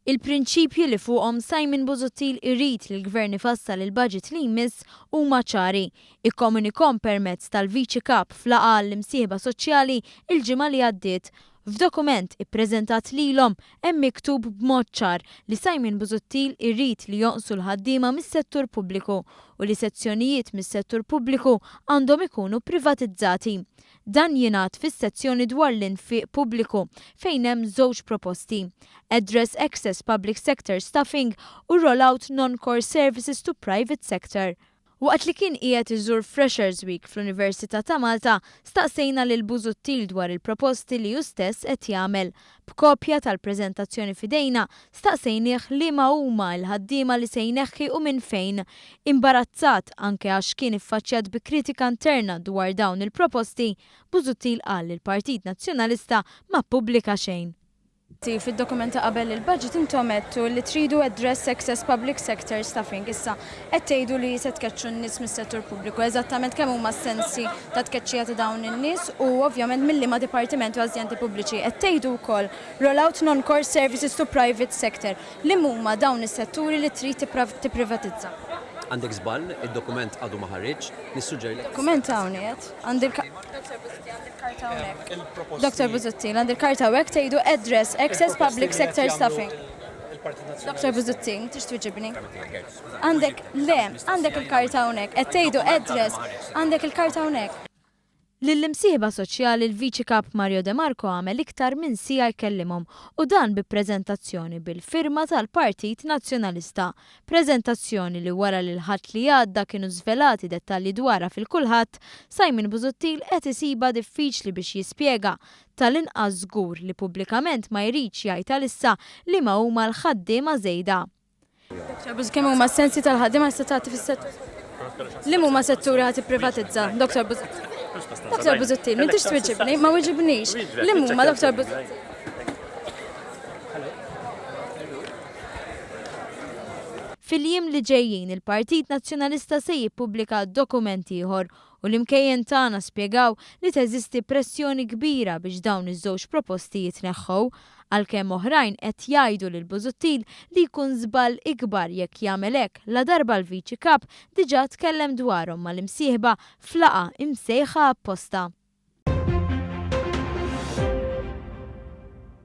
Il-prinċipji li fuqhom Simon Busuttil irrid li l-Gvern ifassal il-budget li jmiss huma ċari. Ikkomunikhom permezz tal-Viċi Kap f'laqgħa l-imsieħba soċjali il-ġimgħa li għaddiet. F'dokument ippreżentat lilhom hemm miktub b'mod ċar li Simon Busuttil irrid li jonqsu l-ħaddiema mis-settur pubbliku u li sezzjonijiet mis-settur pubbliku għandhom ikunu privatizzati. Dan jingħad fis-sezzjoni dwar l-infiq pubbliku fejn hemm żewġ proposti: Address Excess Public Sector Staffing u Rollout Non-Core Services to Private Sector. Waqt li kien qiegħed iżur Freshers Week fl-Università ta' Malta, staqsejna lil Busuttil dwar il-proposti li hu stess qed jagħmel. B'kopja tal-preżentazzjoni f'idejna staqsejnieh liema huma l-ħaddiema li se jneħħi u minn fejn. Imbarazzat anke għax kien iffaċċjat bi kritika interna dwar dawn il-proposti, Busuttil qal li l-Partit Nazzjonalista ma ppubblika xejn. Fid-dokumenta qabel il-budget intom għedtu li tridu address excess public sector staffing. Issa qed tgħidu li se tkeċċu n-nies mis-settur pubbliku. Eżattament kemm huma s-sensi ta' tkeċċija ta' dawn in-nies u ovvjament mill-liema dipartimenti u ażjandi pubbliċi. Qed tgħidu wkoll rollout non-core services to private sector. Li huma dawn is-setturi li trid tipprivatizza? Għandek żball, id-dokument għadu ma ħareġ, nissuġġeri lek. Dokument hawnhekk għandek karta hawnhekk. Dr. Busuttil, għandek karta hawnhekk tgħidu address excess public sector staffing. Dr. Busuttil, tix twiġibni? Għandek il-karta hawnhekk, qed tgħidu address, għandek il-karta hawnhekk. Lill-imsieħba soċjali l-Viċi Kap Mario De Marco għamel iktar minn siegħa jkellimhom u dan bi preżentazzjoni bil-firma tal-Partit Nazzjonalista. Preżentazzjoni li wara li l-ħadd li għadda kienu żvelati dettalji dwarha fil-kulħadd, Simon Busuttil qed isiba diffiċli biex jispjega tal-inqas żgur li pubblikament ma jridx jgħid għalissa li ma huma l-ħaddiema żejda. Kemm huma s-sensi tal-ħaddiema statati fis-settur? Li huma setturi ħadd ipprivatizza, Dr. Busuttil. Dr. Busuttil, m'intix twiġibni, ma wiġibnix. Li huma Dr. Busuttil? Fil-jiem li ġejjin il-Partit Nazzjonalista se jippubblika dokumenti ieħor u l-imkejjen tagħna spjegaw li teżisti pressjoni kbira biex dawn iż-żewġ proposti jitneħħu, għalkemm oħrajn qed jgħidu lil Busuttil li jkun żball ikbar jekk jagħmel hekk la darba l-Viċi Kap diġà tkellem dwarhom mal-imsieħba f'laqgħa imsejħa apposta.